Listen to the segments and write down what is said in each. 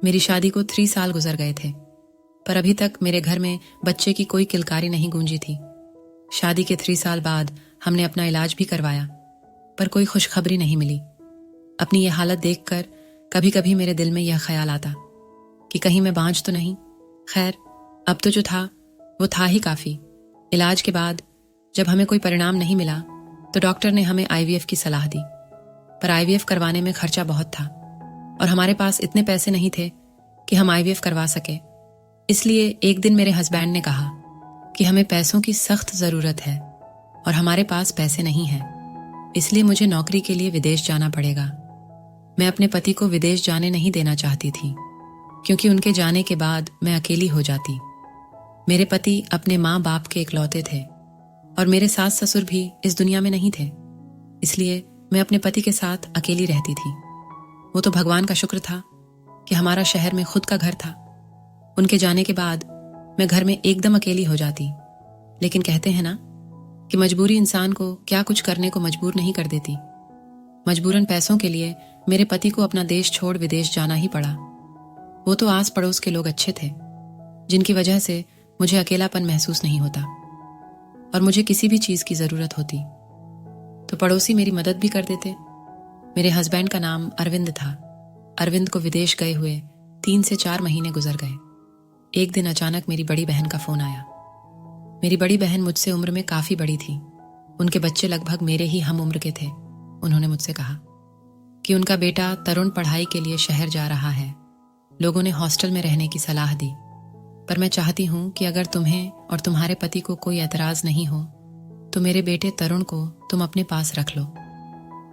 मेरी शादी को 3 साल गुजर गए थे, पर अभी तक मेरे घर में बच्चे की कोई किलकारी नहीं गूंजी थी। शादी के 3 साल बाद हमने अपना इलाज भी करवाया, पर कोई खुशखबरी नहीं मिली। अपनी ये हालत देखकर कभी कभी मेरे दिल में यह ख्याल आता कि कहीं मैं बांझ तो नहीं। खैर, अब तो जो था वो था ही काफ़ी। इलाज के बाद जब हमें कोई परिणाम नहीं मिला तो डॉक्टर ने हमें आईवीएफ की सलाह दी, पर आईवीएफ करवाने में खर्चा बहुत था और हमारे पास इतने पैसे नहीं थे कि हम आईवीएफ करवा सके। इसलिए एक दिन मेरे हस्बैंड ने कहा कि हमें पैसों की सख्त ज़रूरत है और हमारे पास पैसे नहीं हैं, इसलिए मुझे नौकरी के लिए विदेश जाना पड़ेगा। मैं अपने पति को विदेश जाने नहीं देना चाहती थी, क्योंकि उनके जाने के बाद मैं अकेली हो जाती। मेरे पति अपने माँ बाप के इकलौते थे और मेरे सास ससुर भी इस दुनिया में नहीं थे, इसलिए मैं अपने पति के साथ अकेली रहती थी। वो तो भगवान का शुक्र था कि हमारा शहर में खुद का घर था। उनके जाने के बाद मैं घर में एकदम अकेली हो जाती, लेकिन कहते हैं ना कि मजबूरी इंसान को क्या कुछ करने को मजबूर नहीं कर देती। मजबूरन पैसों के लिए मेरे पति को अपना देश छोड़ विदेश जाना ही पड़ा। वो तो आस पड़ोस के लोग अच्छे थे, जिनकी वजह से मुझे अकेलापन महसूस नहीं होता, और मुझे किसी भी चीज़ की ज़रूरत होती तो पड़ोसी मेरी मदद भी कर देते। मेरे हस्बैंड का नाम अरविंद था। अरविंद को विदेश गए हुए 3 से 4 महीने गुजर गए। एक दिन अचानक मेरी बड़ी बहन का फ़ोन आया। मेरी बड़ी बहन मुझसे उम्र में काफ़ी बड़ी थी। उनके बच्चे लगभग मेरे ही हम उम्र के थे। उन्होंने मुझसे कहा कि उनका बेटा तरुण पढ़ाई के लिए शहर जा रहा है। लोगों ने हॉस्टल में रहने की सलाह दी, पर मैं चाहती हूँ कि अगर तुम्हें और तुम्हारे पति को कोई एतराज़ नहीं हो तो मेरे बेटे तरुण को तुम अपने पास रख लो,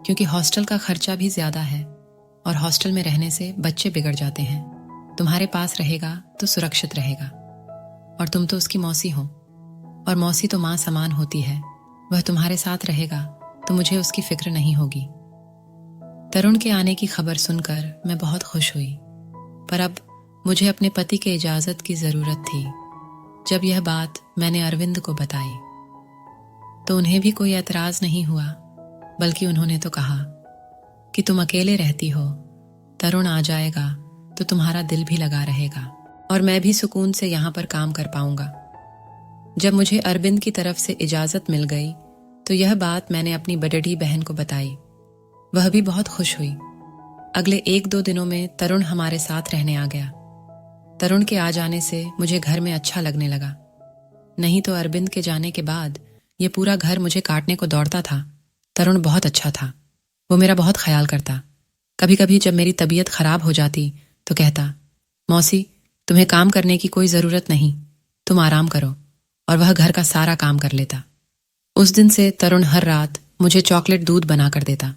क्योंकि हॉस्टल का खर्चा भी ज़्यादा है और हॉस्टल में रहने से बच्चे बिगड़ जाते हैं। तुम्हारे पास रहेगा तो सुरक्षित रहेगा, और तुम तो उसकी मौसी हो, और मौसी तो माँ समान होती है। वह तुम्हारे साथ रहेगा तो मुझे उसकी फिक्र नहीं होगी। तरुण के आने की खबर सुनकर मैं बहुत खुश हुई, पर अब मुझे अपने पति के इजाज़त की ज़रूरत थी। जब यह बात मैंने अरविंद को बताई तो उन्हें भी कोई एतराज़ नहीं हुआ, बल्कि उन्होंने तो कहा कि तुम अकेले रहती हो, तरुण आ जाएगा तो तुम्हारा दिल भी लगा रहेगा और मैं भी सुकून से यहाँ पर काम कर पाऊंगा। जब मुझे अरविंद की तरफ से इजाज़त मिल गई तो यह बात मैंने अपनी बड़ड़ी बहन को बताई। वह भी बहुत खुश हुई। अगले 1-2 दिनों में तरुण हमारे साथ रहने आ गया। तरुण के आ जाने से मुझे घर में अच्छा लगने लगा, नहीं तो अरविंद के जाने के बाद ये पूरा घर मुझे काटने को दौड़ता था। तरुण बहुत अच्छा था, वो मेरा बहुत ख्याल करता। कभी कभी जब मेरी तबीयत खराब हो जाती तो कहता, मौसी तुम्हें काम करने की कोई ज़रूरत नहीं, तुम आराम करो, और वह घर का सारा काम कर लेता। उस दिन से तरुण हर रात मुझे चॉकलेट दूध बना कर देता।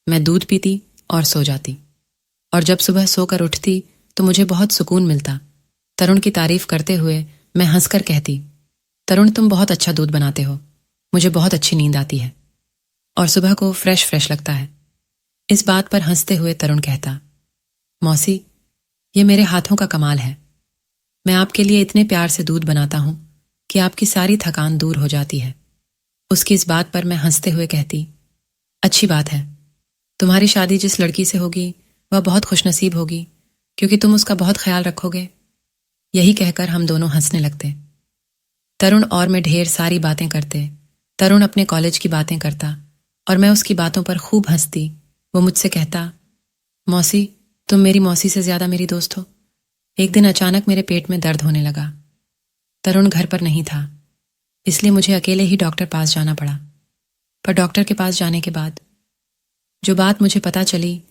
मैं दूध पीती और सो जाती, और जब सुबह सोकर उठती तो मुझे बहुत सुकून मिलता। तरुण की तारीफ करते हुए मैं हंसकर कहती, तरुण तुम बहुत अच्छा दूध बनाते हो, मुझे बहुत अच्छी नींद आती है और सुबह को फ्रेश फ्रेश लगता है। इस बात पर हंसते हुए तरुण कहता, मौसी ये मेरे हाथों का कमाल है। मैं आपके लिए इतने प्यार से दूध बनाता हूँ कि आपकी सारी थकान दूर हो जाती है। उसकी इस बात पर मैं हंसते हुए कहती, अच्छी बात है, तुम्हारी शादी जिस लड़की से होगी वह बहुत खुशनसीब होगी, क्योंकि तुम उसका बहुत ख्याल रखोगे। यही कहकर हम दोनों हंसने लगते। तरुण और मैं ढेर सारी बातें करते। तरुण अपने कॉलेज की बातें करता और मैं उसकी बातों पर खूब हंसती। वो मुझसे कहता, मौसी तुम मेरी मौसी से ज़्यादा मेरी दोस्त हो। एक दिन अचानक मेरे पेट में दर्द होने लगा। तरुण घर पर नहीं था, इसलिए मुझे अकेले ही डॉक्टर पास जाना पड़ा। पर डॉक्टर के पास जाने के बाद जो बात मुझे पता चली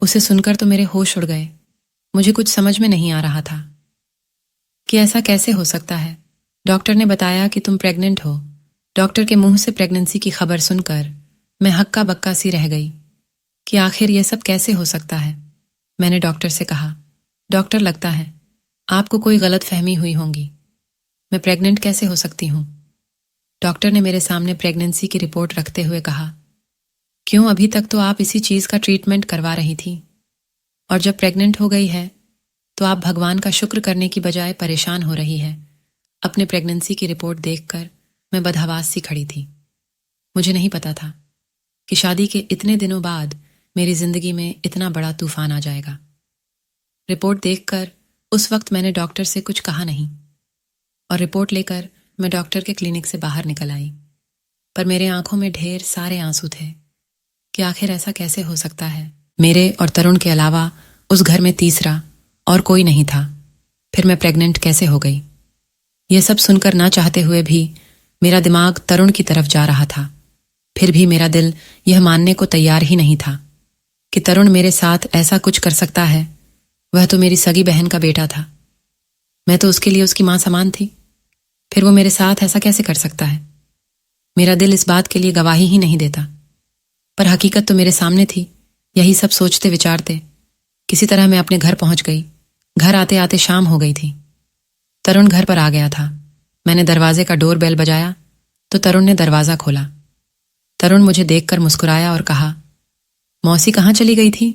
उसे सुनकर तो मेरे होश उड़ गए। मुझे कुछ समझ में नहीं आ रहा था कि ऐसा कैसे हो सकता है। डॉक्टर ने बताया कि तुम प्रेग्नेंट हो। डॉक्टर के मुंह से प्रेगनेंसी की खबर सुनकर मैं हक्का बक्का सी रह गई कि आखिर यह सब कैसे हो सकता है। मैंने डॉक्टर से कहा, डॉक्टर लगता है आपको कोई गलत फहमी हुई होगी, मैं प्रेग्नेंट कैसे हो सकती हूँ। डॉक्टर ने मेरे सामने प्रेगनेंसी की रिपोर्ट रखते हुए कहा, क्यों अभी तक तो आप इसी चीज़ का ट्रीटमेंट करवा रही थी, और जब प्रेग्नेंट हो गई है तो आप भगवान का शुक्र करने की बजाय परेशान हो रही है। अपने प्रेगनेंसी की रिपोर्ट देखकर मैं बदहवास सी खड़ी थी। मुझे नहीं पता था कि शादी के इतने दिनों बाद मेरी जिंदगी में इतना बड़ा तूफान आ जाएगा। रिपोर्ट देखकर उस वक्त मैंने डॉक्टर से कुछ कहा नहीं और रिपोर्ट लेकर मैं डॉक्टर के क्लिनिक से बाहर निकल आई। पर मेरे आंखों में ढेर सारे आंसू थे कि आखिर ऐसा कैसे हो सकता है। मेरे और तरुण के अलावा उस घर में तीसरा और कोई नहीं था। फिर मैं प्रेग्नेंट कैसे हो गई? यह सब सुनकर ना चाहते हुए भी मेरा दिमाग तरुण की तरफ जा रहा था। फिर भी मेरा दिल यह मानने को तैयार ही नहीं था कि तरुण मेरे साथ ऐसा कुछ कर सकता है। वह तो मेरी सगी बहन का बेटा था। मैं तो उसके लिए उसकी मां समान थी। फिर वो मेरे साथ ऐसा कैसे कर सकता है? मेरा दिल इस बात के लिए गवाही ही नहीं देता। पर हकीकत तो मेरे सामने थी। यही सब सोचते विचारते किसी तरह मैं अपने घर पहुंच गई। घर आते आते शाम हो गई थी। तरुण घर पर आ गया था। मैंने दरवाजे का डोर बेल बजाया तो तरुण ने दरवाजा खोला। तरुण मुझे देखकर मुस्कुराया और कहा, मौसी कहाँ चली गई थी?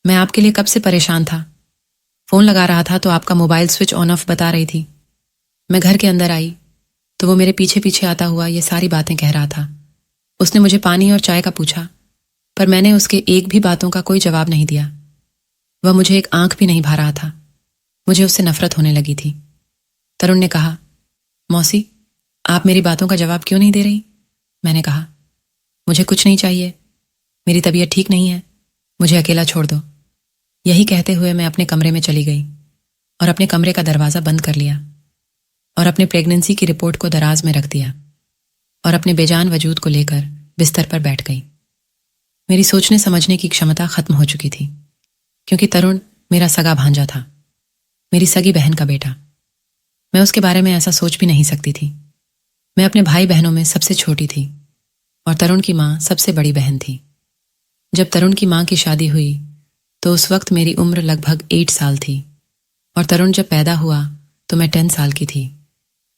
मैं आपके लिए कब से परेशान था। फोन लगा रहा था तो आपका मोबाइल स्विच ऑन ऑफ बता रही थी। मैं घर के अंदर आई तो वो मेरे पीछे पीछे आता हुआ ये सारी बातें कह रहा था। उसने मुझे पानी और चाय का पूछा, पर मैंने उसके एक भी बातों का कोई जवाब नहीं दिया। वह मुझे एक आंख भी नहीं भा रहा था। मुझे उससे नफरत होने लगी थी। तरुण ने कहा, मौसी आप मेरी बातों का जवाब क्यों नहीं दे रही? मैंने कहा, मुझे कुछ नहीं चाहिए। मेरी तबीयत ठीक नहीं है। मुझे अकेला छोड़ दो। यही कहते हुए मैं अपने कमरे में चली गई और अपने कमरे का दरवाज़ा बंद कर लिया और अपने प्रेगनेंसी की रिपोर्ट को दराज में रख दिया और अपने बेजान वजूद को लेकर बिस्तर पर बैठ गई। मेरी सोचने समझने की क्षमता खत्म हो चुकी थी क्योंकि तरुण मेरा सगा भांजा था, मेरी सगी बहन का बेटा। मैं उसके बारे में ऐसा सोच भी नहीं सकती थी। मैं अपने भाई बहनों में सबसे छोटी थी और तरुण की माँ सबसे बड़ी बहन थी। जब तरुण की माँ की शादी हुई तो उस वक्त मेरी उम्र लगभग 8 साल थी और तरुण जब पैदा हुआ तो मैं 10 साल की थी।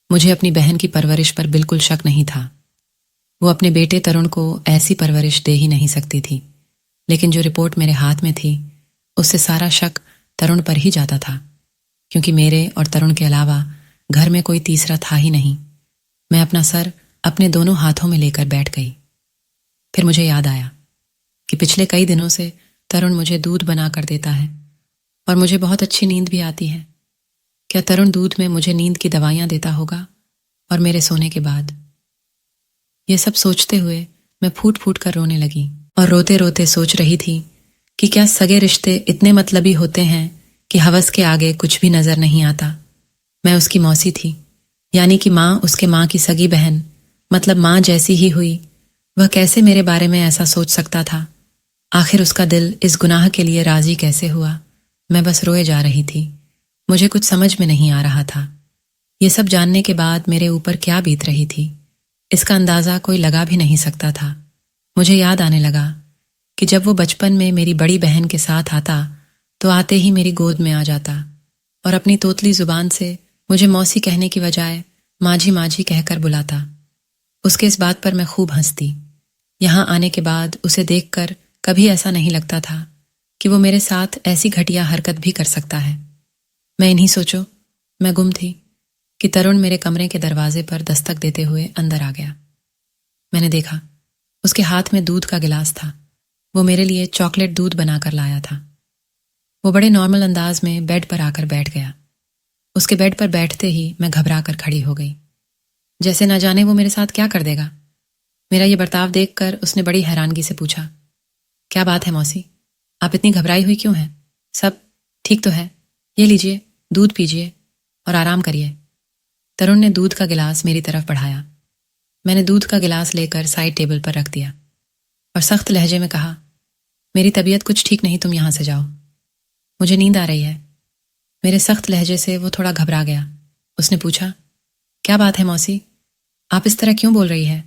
मुझे अपनी बहन की परवरिश पर बिल्कुल शक नहीं था। वो अपने बेटे तरुण को ऐसी परवरिश दे ही नहीं सकती थी। लेकिन जो रिपोर्ट मेरे हाथ में थी उससे सारा शक तरुण पर ही जाता था क्योंकि मेरे और तरुण के अलावा घर में कोई तीसरा था ही नहीं। मैं अपना सर अपने दोनों हाथों में लेकर बैठ गई। फिर मुझे याद आया कि पिछले कई दिनों से तरुण मुझे दूध बना कर देता है और मुझे बहुत अच्छी नींद भी आती है। क्या तरुण दूध में मुझे नींद की दवाइयां देता होगा और मेरे सोने के बाद? ये सब सोचते हुए मैं फूट फूट कर रोने लगी और रोते रोते सोच रही थी कि क्या सगे रिश्ते इतने मतलबी होते हैं कि हवस के आगे कुछ भी नजर नहीं आता। मैं उसकी मौसी थी, यानी कि माँ उसके माँ की सगी बहन, मतलब माँ जैसी ही हुई। वह कैसे मेरे बारे में ऐसा सोच सकता था? आखिर उसका दिल इस गुनाह के लिए राजी कैसे हुआ? मैं बस रोए जा रही थी। मुझे कुछ समझ में नहीं आ रहा था। ये सब जानने के बाद मेरे ऊपर क्या बीत रही थी, इसका अंदाजा कोई लगा भी नहीं सकता था। मुझे याद आने लगा कि जब वो बचपन में मेरी बड़ी बहन के साथ आता तो आते ही मेरी गोद में आ जाता और अपनी तोतली जुबान से मुझे मौसी कहने की बजाय माझी माझी कहकर बुलाता। उसके इस बात पर मैं खूब हंसती। यहाँ आने के बाद उसे देखकर कभी ऐसा नहीं लगता था कि वो मेरे साथ ऐसी घटिया हरकत भी कर सकता है। मैं इन्हीं सोचो मैं गुम थी कि तरुण मेरे कमरे के दरवाजे पर दस्तक देते हुए अंदर आ गया। मैंने देखा उसके हाथ में दूध का गिलास था। वो मेरे लिए चॉकलेट दूध बनाकर लाया था। वो बड़े नॉर्मल अंदाज में बेड पर आकर बैठ गया। उसके बेड पर बैठते ही मैं घबरा कर खड़ी हो गई, जैसे न जाने वो मेरे साथ क्या कर देगा। मेरा ये बर्ताव देखकर उसने बड़ी हैरानगी से पूछा, क्या बात है मौसी, आप इतनी घबराई हुई क्यों हैं? सब ठीक तो है? ये लीजिए, दूध पीजिए और आराम करिए। तरुण ने दूध का गिलास मेरी तरफ बढ़ाया। मैंने दूध का गिलास लेकर साइड टेबल पर रख दिया और सख्त लहजे में कहा, मेरी तबीयत कुछ ठीक नहीं, तुम यहां से जाओ, मुझे नींद आ रही है। मेरे सख्त लहजे से वो थोड़ा घबरा गया। उसने पूछा, क्या बात है मौसी, आप इस तरह क्यों बोल रही है?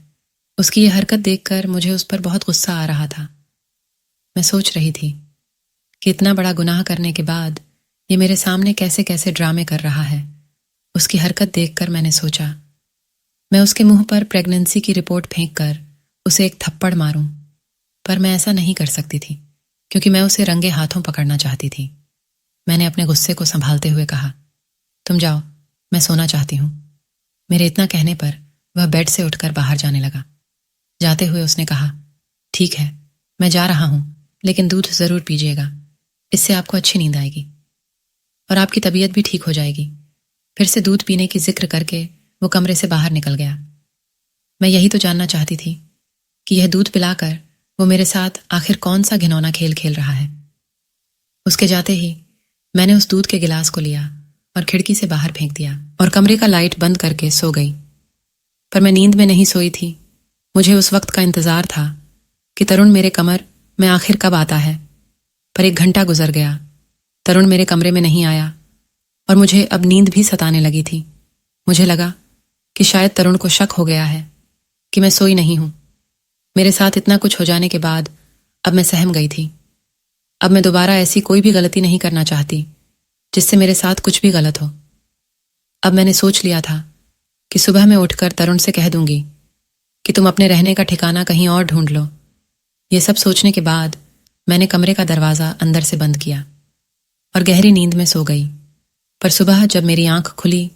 उसकी ये हरकत देखकर मुझे उस पर बहुत गुस्सा आ रहा था। मैं सोच रही थी कि इतना बड़ा गुनाह करने के बाद ये मेरे सामने कैसे कैसे ड्रामे कर रहा है। उसकी हरकत देखकर मैंने सोचा मैं उसके मुंह पर प्रेगनेंसी की रिपोर्ट फेंक कर उसे एक थप्पड़ मारूं, पर मैं ऐसा नहीं कर सकती थी क्योंकि मैं उसे रंगे हाथों पकड़ना चाहती थी। मैंने अपने गुस्से को संभालते हुए कहा, तुम जाओ, मैं सोना चाहती हूं। मेरे इतना कहने पर वह बेड से उठकर बाहर जाने लगा। जाते हुए उसने कहा, ठीक है, मैं जा रहा हूं, लेकिन दूध जरूर पीजिएगा, इससे आपको अच्छी नींद आएगी। और आपकी तबीयत भी ठीक हो जाएगी। फिर से दूध पीने की जिक्र करके वो कमरे से बाहर निकल गया। मैं यही तो जानना चाहती थी कि यह दूध पिलाकर वो मेरे साथ आखिर कौन सा घिनौना खेल खेल रहा है। उसके जाते ही मैंने उस दूध के गिलास को लिया और खिड़की से बाहर फेंक दिया और कमरे का लाइट बंद करके सो गई। पर मैं नींद में नहीं सोई थी। मुझे उस वक्त का इंतजार था कि तरुण मेरे कमर में आखिर कब आता है। पर 1 घंटा गुजर गया, तरुण मेरे कमरे में नहीं आया और मुझे अब नींद भी सताने लगी थी। मुझे लगा कि शायद तरुण को शक हो गया है कि मैं सोई नहीं हूं। मेरे साथ इतना कुछ हो जाने के बाद अब मैं सहम गई थी। अब मैं दोबारा ऐसी कोई भी गलती नहीं करना चाहती जिससे मेरे साथ कुछ भी गलत हो। अब मैंने सोच लिया था कि सुबह मैं उठकर तरुण से कह दूंगी कि तुम अपने रहने का ठिकाना कहीं और ढूंढ लो। ये सब सोचने के बाद मैंने कमरे का दरवाज़ा अंदर से बंद किया और गहरी नींद में सो गई। पर सुबह जब मेरी आंख खुली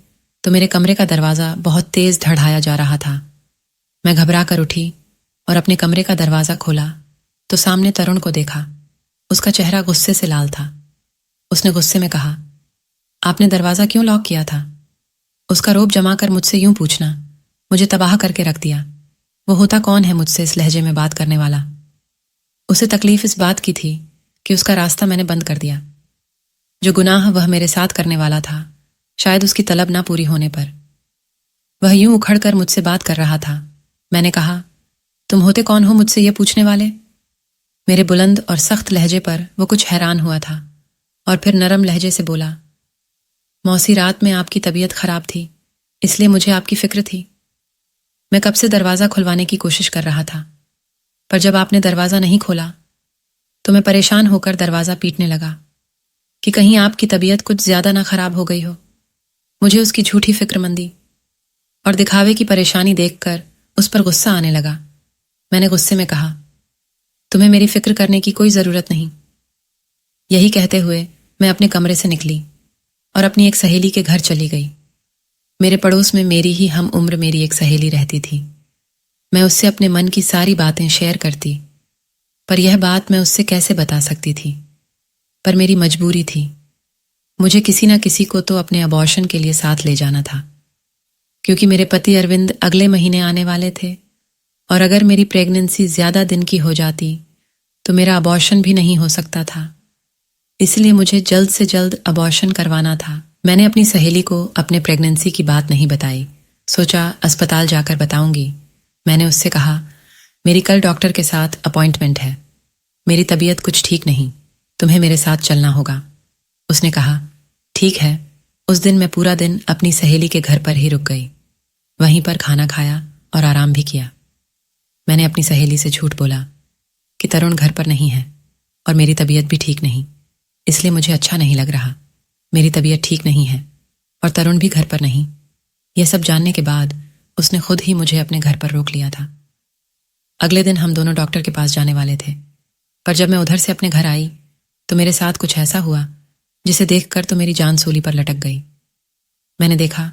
तो मेरे कमरे का दरवाज़ा बहुत तेज धड़ाया जा रहा था। मैं घबरा कर उठी और अपने कमरे का दरवाज़ा खोला तो सामने तरुण को देखा। उसका चेहरा गुस्से से लाल था। उसने गुस्से में कहा, आपने दरवाज़ा क्यों लॉक किया था? उसका रोब जमाकर मुझसे यूं पूछना मुझे तबाह करके रख दिया। वो होता कौन है मुझसे इस लहजे में बात करने वाला? उसे तकलीफ इस बात की थी कि उसका रास्ता मैंने बंद कर दिया। जो गुनाह वह मेरे साथ करने वाला था, शायद उसकी तलब ना पूरी होने पर वह यूं उखड़कर मुझसे बात कर रहा था। मैंने कहा, तुम होते कौन हो मुझसे ये पूछने वाले? मेरे बुलंद और सख्त लहजे पर वो कुछ हैरान हुआ था और फिर नरम लहजे से बोला, मौसी रात में आपकी तबीयत खराब थी, इसलिए मुझे आपकी फिक्र थी। मैं कब से दरवाज़ा खुलवाने की कोशिश कर रहा था, पर जब आपने दरवाज़ा नहीं खोला तो मैं परेशान होकर दरवाज़ा पीटने लगा कि कहीं आपकी तबीयत कुछ ज्यादा ना खराब हो गई हो। मुझे उसकी झूठी फिक्रमंदी और दिखावे की परेशानी देखकर उस पर गुस्सा आने लगा। मैंने गुस्से में कहा, तुम्हें मेरी फिक्र करने की कोई जरूरत नहीं। यही कहते हुए मैं अपने कमरे से निकली और अपनी एक सहेली के घर चली गई। मेरे पड़ोस में मेरी ही हम उम्र मेरी एक सहेली रहती थी। मैं उससे अपने मन की सारी बातें शेयर करती, पर यह बात मैं उससे कैसे बता सकती थी? पर मेरी मजबूरी थी। मुझे किसी ना किसी को तो अपने अबॉर्शन के लिए साथ ले जाना था, क्योंकि मेरे पति अरविंद अगले महीने आने वाले थे और अगर मेरी प्रेगनेंसी ज्यादा दिन की हो जाती तो मेरा अबॉर्शन भी नहीं हो सकता था। इसलिए मुझे जल्द से जल्द अबॉर्शन करवाना था। मैंने अपनी सहेली को अपने प्रेगनेंसी की बात नहीं बताई। सोचा अस्पताल जाकर बताऊंगी। मैंने उससे कहा, मेरी कल डॉक्टर के साथ अपॉइंटमेंट है, मेरी तबीयत कुछ ठीक नहीं, तुम्हें मेरे साथ चलना होगा। उसने कहा, ठीक है। उस दिन मैं पूरा दिन अपनी सहेली के घर पर ही रुक गई। वहीं पर खाना खाया और आराम भी किया। मैंने अपनी सहेली से झूठ बोला कि तरुण घर पर नहीं है और मेरी तबीयत भी ठीक नहीं, इसलिए मुझे अच्छा नहीं लग रहा। मेरी तबीयत ठीक नहीं है और तरुण भी घर पर नहीं। यह सब जानने के बाद उसने खुद ही मुझे अपने घर पर रोक लिया था। अगले दिन हम दोनों डॉक्टर के पास जाने वाले थे, पर जब मैं उधर से अपने घर आई तो मेरे साथ कुछ ऐसा हुआ जिसे देखकर तो मेरी जान सूली पर लटक गई। मैंने देखा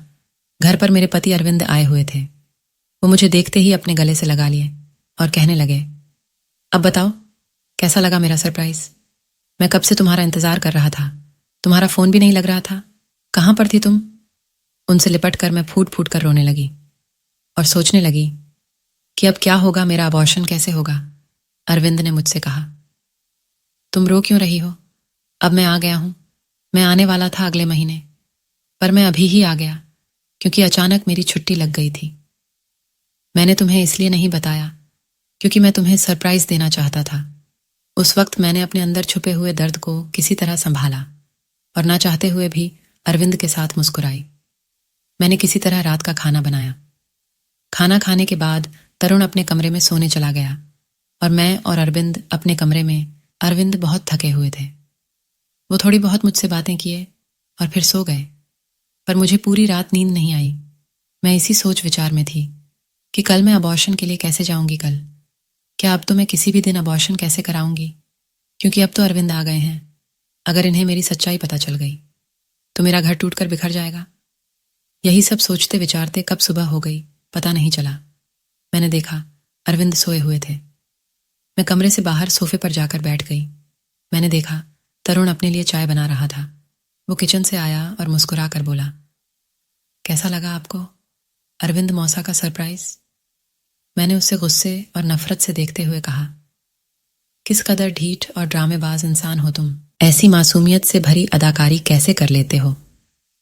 घर पर मेरे पति अरविंद आए हुए थे। वो मुझे देखते ही अपने गले से लगा लिए और कहने लगे, अब बताओ कैसा लगा मेरा सरप्राइज? मैं कब से तुम्हारा इंतजार कर रहा था, तुम्हारा फोन भी नहीं लग रहा था, कहां पर थी तुम? उनसे लिपट कर मैं फूट फूट कर रोने लगी और सोचने लगी कि अब क्या होगा, मेरा अबॉर्शन कैसे होगा। अरविंद ने मुझसे कहा, तुम रो क्यों रही हो? अब मैं आ गया हूं। मैं आने वाला था अगले महीने, पर मैं अभी ही आ गया क्योंकि अचानक मेरी छुट्टी लग गई थी। मैंने तुम्हें इसलिए नहीं बताया क्योंकि मैं तुम्हें सरप्राइज देना चाहता था। उस वक्त मैंने अपने अंदर छुपे हुए दर्द को किसी तरह संभाला और ना चाहते हुए भी अरविंद के साथ मुस्कुराई। मैंने किसी तरह रात का खाना बनाया। खाना खाने के बाद तरुण अपने कमरे में सोने चला गया और मैं और अरविंद अपने कमरे में। अरविंद बहुत थके हुए थे। वो थोड़ी बहुत मुझसे बातें किए और फिर सो गए, पर मुझे पूरी रात नींद नहीं आई। मैं इसी सोच विचार में थी कि कल मैं अबॉर्शन के लिए कैसे जाऊंगी। कल क्या अब तो मैं किसी भी दिन अबॉर्शन कैसे कराऊंगी, क्योंकि अब तो अरविंद आ गए हैं। अगर इन्हें मेरी सच्चाई पता चल गई तो मेरा घर टूटकर बिखर जाएगा। यही सब सोचते विचारते कब सुबह हो गई पता नहीं चला। मैंने देखा अरविंद सोए हुए थे। मैं कमरे से बाहर सोफे पर जाकर बैठ गई। मैंने देखा तरुण अपने लिए चाय बना रहा था। वो किचन से आया और मुस्कुरा कर बोला, कैसा लगा आपको अरविंद मौसा का सरप्राइज? मैंने उससे गुस्से और नफरत से देखते हुए कहा, किस कदर ढीठ और ड्रामेबाज इंसान हो तुम। ऐसी मासूमियत से भरी अदाकारी कैसे कर लेते हो?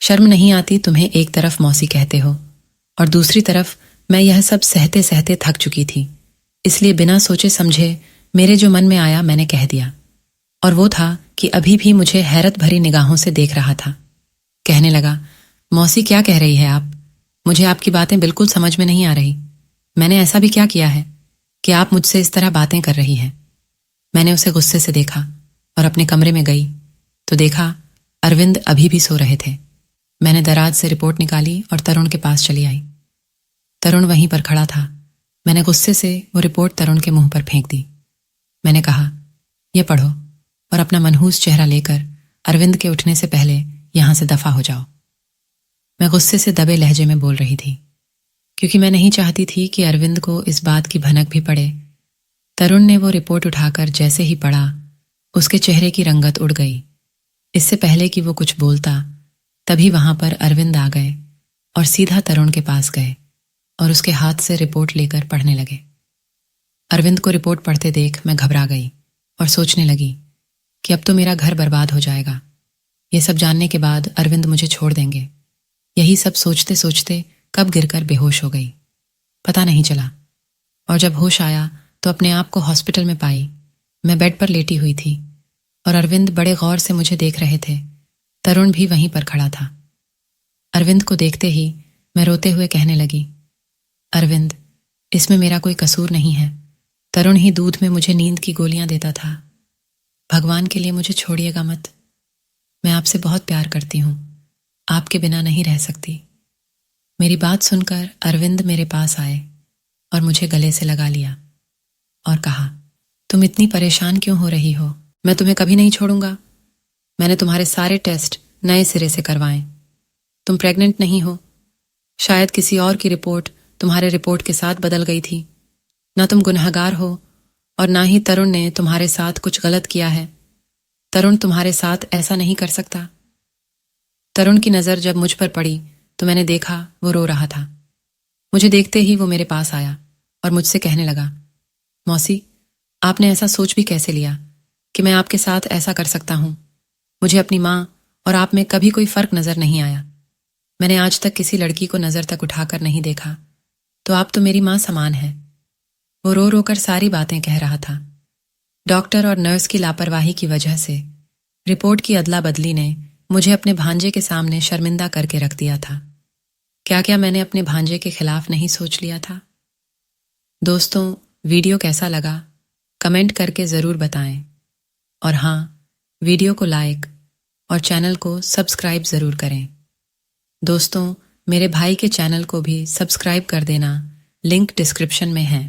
शर्म नहीं आती तुम्हें? एक तरफ मौसी कहते हो और दूसरी तरफ मैं यह सब सहते सहते थक चुकी थी, इसलिए बिना सोचे समझे मेरे जो मन में आया मैंने कह दिया। और वो था कि अभी भी मुझे हैरत भरी निगाहों से देख रहा था। कहने लगा, मौसी क्या कह रही है आप? मुझे आपकी बातें बिल्कुल समझ में नहीं आ रही। मैंने ऐसा भी क्या किया है कि आप मुझसे इस तरह बातें कर रही हैं? मैंने उसे गुस्से से देखा और अपने कमरे में गई तो देखा अरविंद अभी भी सो रहे थे। मैंने दराज से रिपोर्ट निकाली और तरुण के पास चली आई। तरुण वहीं पर खड़ा था। मैंने गुस्से से वो रिपोर्ट तरुण के मुंह पर फेंक दी। मैंने कहा, ये पढ़ो और अपना मनहूस चेहरा लेकर अरविंद के उठने से पहले यहां से दफा हो जाओ। मैं गुस्से से दबे लहजे में बोल रही थी क्योंकि मैं नहीं चाहती थी कि अरविंद को इस बात की भनक भी पड़े। तरुण ने वो रिपोर्ट उठाकर जैसे ही पढ़ा, उसके चेहरे की रंगत उड़ गई। इससे पहले कि वो कुछ बोलता तभी वहां पर अरविंद आ गए और सीधा तरुण के पास गए और उसके हाथ से रिपोर्ट लेकर पढ़ने लगे। अरविंद को रिपोर्ट पढ़ते देख मैं घबरा गई और सोचने लगी कि अब तो मेरा घर बर्बाद हो जाएगा। ये सब जानने के बाद अरविंद मुझे छोड़ देंगे। यही सब सोचते सोचते कब गिरकर बेहोश हो गई, पता नहीं चला। और जब होश आया तो अपने आप को हॉस्पिटल में पाई। मैं बेड पर लेटी हुई थी और अरविंद बड़े गौर से मुझे देख रहे थे। तरुण भी वहीं पर खड़ा था। अरविंद को देखते ही मैं रोते हुए कहने लगी, अरविंद, इसमें मेरा कोई कसूर नहीं है। तरुण ही दूध में मुझे नींद की गोलियां देता था। भगवान के लिए मुझे छोड़िएगा मत। मैं आपसे बहुत प्यार करती हूँ, आपके बिना नहीं रह सकती। मेरी बात सुनकर अरविंद मेरे पास आए और मुझे गले से लगा लिया और कहा, तुम इतनी परेशान क्यों हो रही हो? मैं तुम्हें कभी नहीं छोड़ूंगा। मैंने तुम्हारे सारे टेस्ट नए सिरे से करवाए। तुम प्रेग्नेंट नहीं हो। शायद किसी और की रिपोर्ट तुम्हारे रिपोर्ट के साथ बदल गई थी। ना तुम गुनहगार हो और ना ही तरुण ने तुम्हारे साथ कुछ गलत किया है। तरुण तुम्हारे साथ ऐसा नहीं कर सकता। तरुण की नज़र जब मुझ पर पड़ी तो मैंने देखा वो रो रहा था। मुझे देखते ही वो मेरे पास आया और मुझसे कहने लगा, मौसी, आपने ऐसा सोच भी कैसे लिया कि मैं आपके साथ ऐसा कर सकता हूँ? मुझे अपनी माँ और आप में कभी कोई फर्क नजर नहीं आया। मैंने आज तक किसी लड़की को नजर तक उठाकर नहीं देखा, तो आप तो मेरी माँ समान है। वो रो रो कर सारी बातें कह रहा था। डॉक्टर और नर्स की लापरवाही की वजह से रिपोर्ट की अदला बदली ने मुझे अपने भांजे के सामने शर्मिंदा करके रख दिया था। क्या क्या मैंने अपने भांजे के खिलाफ नहीं सोच लिया था? दोस्तों, वीडियो कैसा लगा कमेंट करके ज़रूर बताएं और हाँ, वीडियो को लाइक और चैनल को सब्सक्राइब ज़रूर करें। दोस्तों, मेरे भाई के चैनल को भी सब्सक्राइब कर देना, लिंक डिस्क्रिप्शन में है।